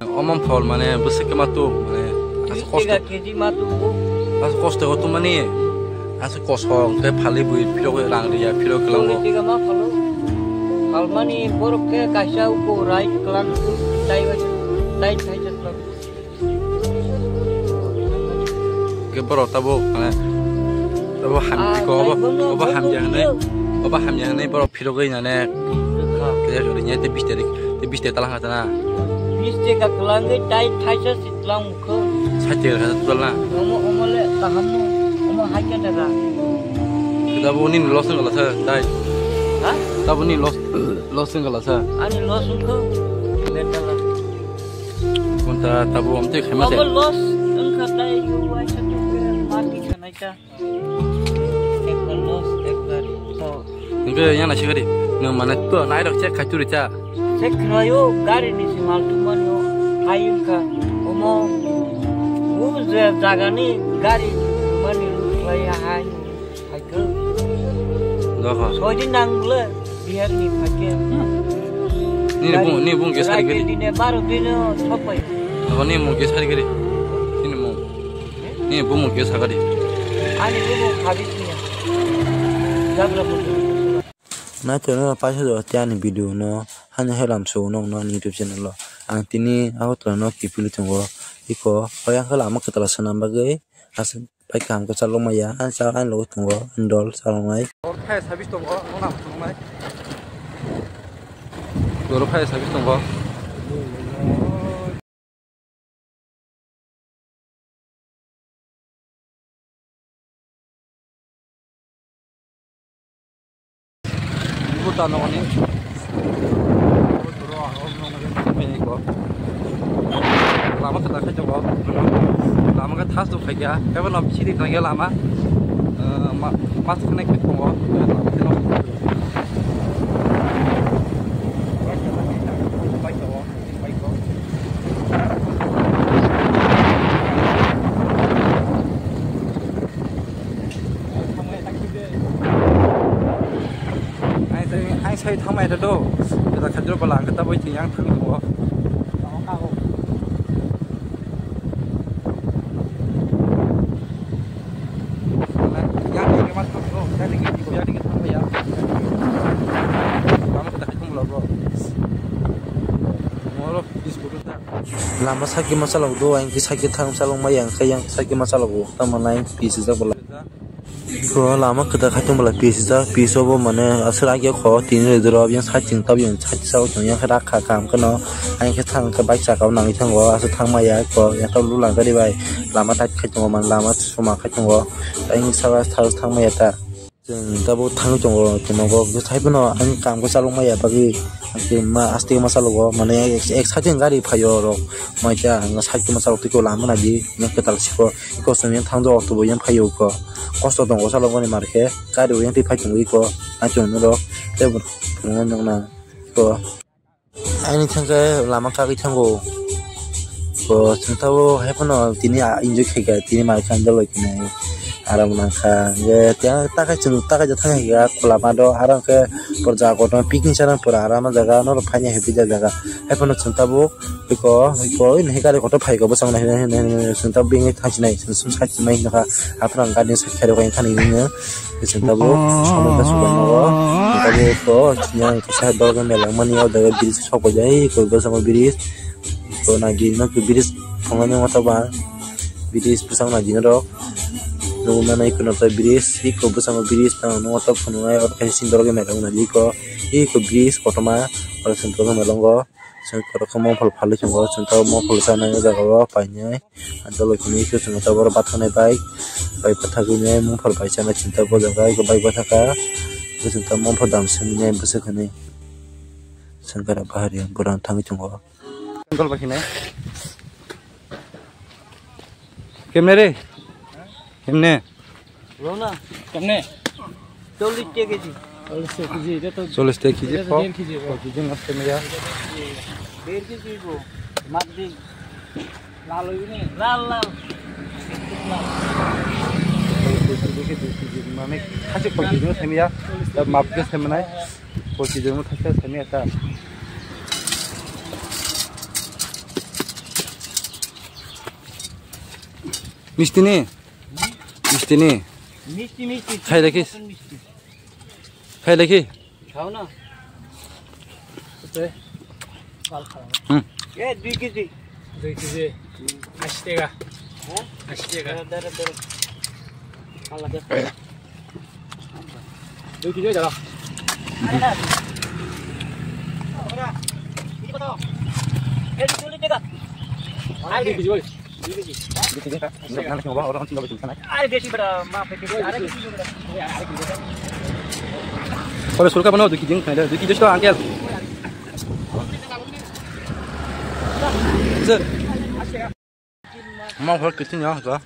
Omam fall mane busuk matu mane as cost to mane as cost hong ke phali bui philo ke rang ria philo kelang Almani borok ke kasau ko right klan dai thai chatlang ke boro tabo mane tabo ham ko ba ham yang ne boro philo ke na ne ke jori nya te 20 talang hatana 20 ka klan dai thai chatlang ko satir ka tula omole tahamu hakan daga tabo ni losun gala sa dai ha tabo ni losun gala sa ani losun ko letala konta tabo amte khema se los engka dai yu wa chatu mati khanai ta ekbar los ekbar so nge yana shigari no mane to nai rok che khachuri cha se khrayo gari ni si mal tu mano hayun ka omo u jaga ni gari mani laya hayu haike Gakha sojin nangle biar ni phake ni bung ke sari gari dine baru dine thopai ni mung ke sari gari ni bung ke sagari ani bu khabis ni jabra bu na channel pa se do tian video no han helam so no YouTube channel lo ang tini auto no kipilu chungo iko oyang kala mak tala sanam bagai asen pai kam ko chalo maya an sa an lo chungo andol salomai or phai service to ona chungmai dor phai service to ta no ni lama kita kerja kok lama kan tas tuh kerja kalau lama sih kerja lama masuk naik ke kok saya thang mai đó kita kerja balang kita boleh tinggal thang semua lama sakit masalah do yang sakit thang salong mayang kayang sakit masalah go tamanai pieces da bola ko lama kita khatung bola pieces da piece bo mane asra ge kho tin re dro yang sajing tab yang chach sau tong yang khara kha kam kano ai ke thang ka bai sa ka nang thang go asa thang maya ko yang ka lu lang ka di bai lama ta khatung man lama suma khatung go ai sa thang maya ta jeng tabo thang jong go tinogo sai bono an kam ko salong maya bagi ma asti masalo go mane ek sajing gari phayo ro maja nga sakit masalo tiko lama na di yang ketal siko ko semen thang do to bo yang phayo ko kosto dong ko salong ni marke gari yang ti phajung ko achon ro tebo ngon na ko ani thangka lama ka ki thango ko tabo hepono tini enjoy khega tini mar khan do lokine aram nangka ye ta ka chung ta ka thang ga khola ma do aram ke porja ko to picnic sarang pura aram jaga no phanya hepi jaga hepono chuntabu ko ne gari ko to phai ko basang na chuntab bingi thajnai sum sa mai na aprang ga din sa khare ko khani ni chuntabu somo da sugan no tabu ko nya ko sa do ga melang mani o daga biris so ko jai ko basang biris ko na gi na ko biris thongani mata ba biris pusang na jin ro no mana ikono to biris iko basang biris ta no to phunai or kai sindor ga melang na liko iko biris kotoma or sindor ga melang go sengkar kamo phal phal chungo chunta mo phal sa na jaga go painai andolo kuni ko chunta bor bathane bai patha gune mo phal bai sa na chunta bo jaga ko bai bathaka ko chunta mo phal dam sene bese khane sengkar bahari borang thang chungo gol bakine kemere kemne rona kemne 40 KG 40 KG এটা তো 40 KG কো KG নষ্ট মেয়া 1.5 KG গো মাছ দিন লাল হইবি নি লাল লাল মানে খাসি KG সেমিয়া মাপকে সেমনাই KG মো থাকে সেমিয়া তা মিষ্টি নি মিষ্টি নি মিষ্টি মিষ্টি খাই দেখিস মিষ্টি খাই দেখি খাও না এ 2 কেজি 80 টাকা হ্যাঁ 80 টাকা দাঁড়া আল্লাহ কে 2 কেজি দাও ওরা কি কত এ 40 টাকা আর 2 কেজি বল আরে বেশি বড় মাপ পেতে আরে বেশি বড় Kalau suruh kapan tuh kijing, ada 2 kg sudah angkel. Sir. Mau hot kitchen ya, ka?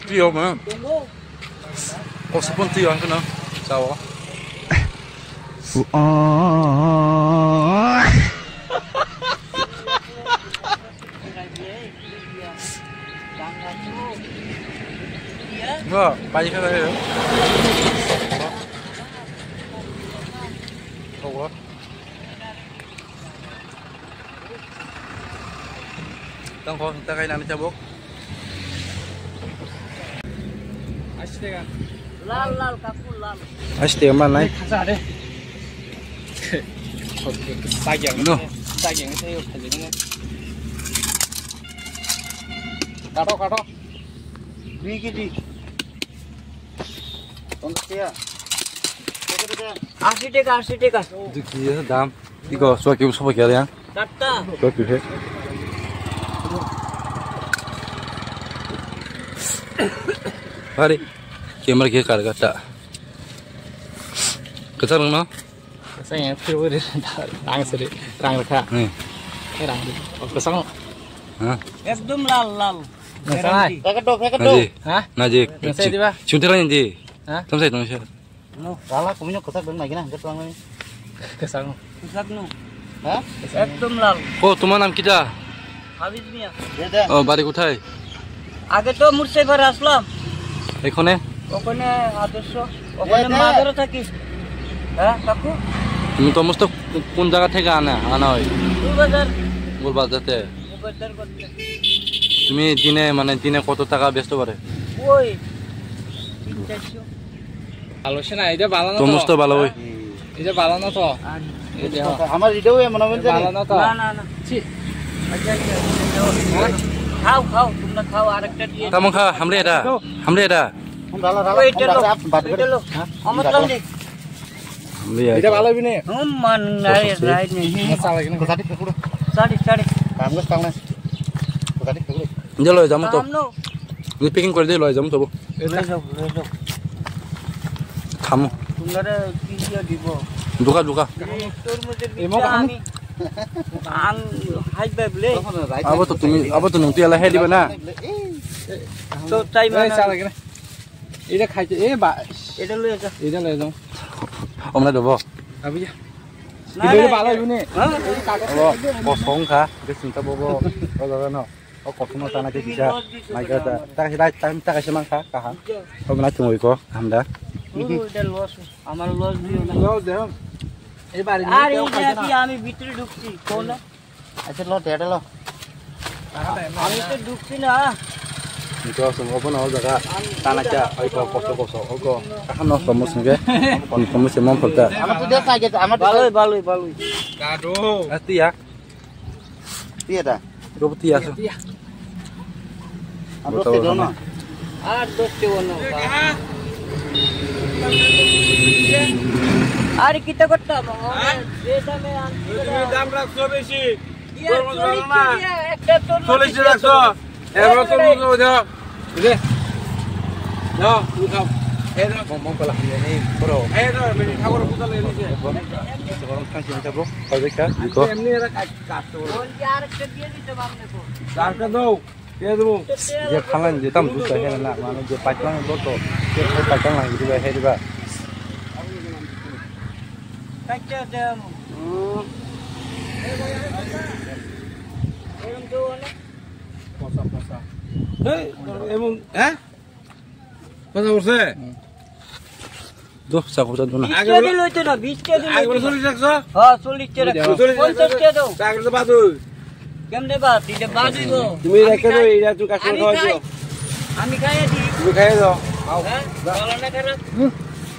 Tiyo mah. Kok sepun tiyo kan na? Sawa. Enggak, banyak kan ya. Oh. Tang kau kita kain anu cabuk. 80 টাকা লাল লাল কাকু লাল Asli aman naik. খাসা দে সাইয়াং No. সাইয়াং তে খালি নে কাটো কাটো 2 KG 50 টাকা 80 টাকা 80 টাকা 2 kg dalam. Tiga, so kilo so kilo ya. চারটা 2 kilo. Hari, kamera ke karga tak. Ketar mana? সাইয়াং ফিরবরে রাং সরে রাং রাখা Nih, রাং কসং hah? একদম লাল লাল Nasaan? প্যাকেট দাও Naji, হ্যাঁ naji. Selesai, di ba? Suntiran nanti. Hah? Selesai dong sih. নো লালা কমিনো কথা বল না গিনা গটং না কসং সুসাক নো হ্যাঁ একদম লাল Oh, তোমার নাম কিটা? হাবিজ মিয়া Oh, বাড়ি কোথায়? আগে তো মুর্শিদাবাদ আসলাম এখানে? ওখানে আদর্শ ওখানে মাদারে থাকি হ্যাঁ কাকু তুমি তো সমস্ত কোন জায়গা থেকে আনা হয়? বাজার গোলবাজারতে। বাজার করতে তুমি দিনে কত টাকা বেচতে পারে? ওই 300 আলোচনা এটা ভালো না সমস্ত ভালো হয়। এটা ভালো না তো আর এটা আমার এটাও মনে হয় ভালো না তো না না না ছি আচ্ছা খাও খাও তোমরা খাও আরেকটা দিয়ে Kamu kah hamle ada? Hamle ada? ওই এটা লো এটা লো আমার লাউনি Hamle এটা ada. ভালো হবে না হুম মান নাই রাই নেই সালা কিনা কথা ঠিক করে সাড়ে সাড়ে কাম কর পাংনা কথা ঠিক করে Dia loh jamu tuh. আমনো Ini packing করে দিয়ে loh jamu tuh. লয়ে যাও Kamu তোমরা কি দিয়ে দিব duka. তোর মধ্যে এমন বিটা আমি আং high বাইবলে Apa tuh nunggu ala hedi bana? তো তাই এই মানে সালা কিনা এটা খাইছে এ বা এটা লয়ে যা এটা লয়ে যাও Omna dobo. আবি যা না, এটা না, ভালো হবে না হ্যাঁ Abo, kosong kah? Dia cinta bobo. Oh, no. Oh, kosong na sana bisa. My God. Tak kasi man ka kaha. Oh, na tumuy ko. Hamda. এটা লস আমার লস দিও না লও দেও এই বাড়ি আর এই যে কি আমি ভিতরে ঢুকছি কোন আচ্ছা লো টেটা লো আমি তো ঢুকছি না Ito semua pun awal jaga tanah aja. Ayo kosong. Oh, kok. Kahan no kamu sengke. Kamu semua pelta. আমার তো দেখা গেছে আমার ভালোই ভালোই কাটো Asti ya. দিয়ে দা Roboti ya. আমরা তো দেও না আর দোস্তে বলো আর কিটা করতাম যে দামে আনছি তুমি দাম রাখছো বেশি একটা তো 40 রাখছো এবার তো লুজ দাও দে নাও লুকাও এই দাও Ngomong pala ini bro. এই দাও আমি ঠাকুর পূজা লই নিছে Sekarang kan cinta bro. Kau deka. Iko. এমনি এরা কাটতো বলছি আরেকটা দিয়ে দিতে পারবে তো কাটটা দাও দিয়ে দেবো Dia kangen dia tam dusta hena na. Mano dia pacang loto. Dia pacang lagi dia hedi ba. কাটটা দাম এরকম তো অনেক পসা এই এমন হ্যাঁ কথা বলছে দো চাকু চাকু না 20 টাকা লইতে না 20 টাকা আগে বলে লইতে চল্লিশ রাখছো হ্যাঁ 40 টাকা 50 টাকা দাও আগে তো বাদু কেমনে বাদ দিতে বাদ দিব তুমি রেখে দাও এইটা তুই কাস্টমার খাওয়াইছো আমি খাইয়ে দিই তুমি খাইয়ে দাও হ্যাঁ ভালো না খারাপ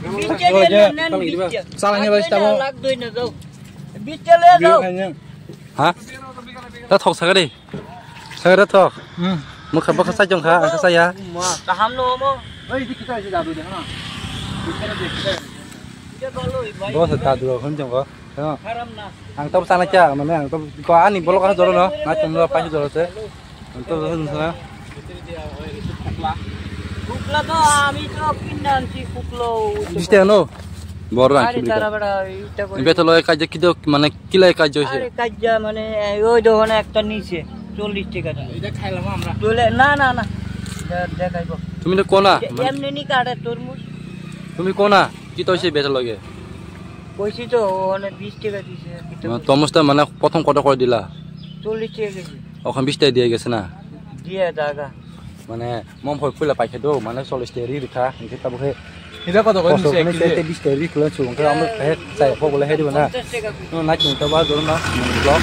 20 টাকা চালানি বাস তাবো লাখ দই না দাও 20 টাকা লয়ে দাও হ্যাঁ তা থক সাগরে সাগরে থক মুখ খাব খাসাই জং খা খাসাইয়া মা তাহাম নো মো ওই দিকে চাইছে দাদু দেখো না এটা ভালো ভাই বস তা দূর হন জং গো হারাম না ang to sana cha মানে ang to ko ani bolo ka joro no na chum lo pa joro se ang to sana ফুকলা তো আমি তো কিনে আনছি ফুকলো diste no boro আরে anki তারা বড় এটা করে বেতো লয় কাজ কি তো মানে কিলাই কাজ হইছে আরে কাজ্জা মানে ওই দোকানে একটা নিচে 40 টাকা দাম এটা খাইলাম আমরা তোলে না না না দেখাইবো তুমি তো কোনা এমনি নি কাটে তরমুজ তুমি কোনা কি তো হইছে বেতো লগে কইছি তো ওনে 20 টাকা দিছে তমস্তা মানে প্রথম কত করে দিলা 40 টাকা গেছে ওখান 20 টাকা দিয়ে গেছে না দিয়ে দাগা মানে মম ফই ফুলা পাইছে দো মানে 40 টাকা রিখা ইনকে তাবো হে এটা কত করে কষ্ট করে 20 টাকা রিখলা চুং কে আমরা হে চাই পো বলে হে দিবা না 50 টাকা না চুং তো বা জোর না ব্লক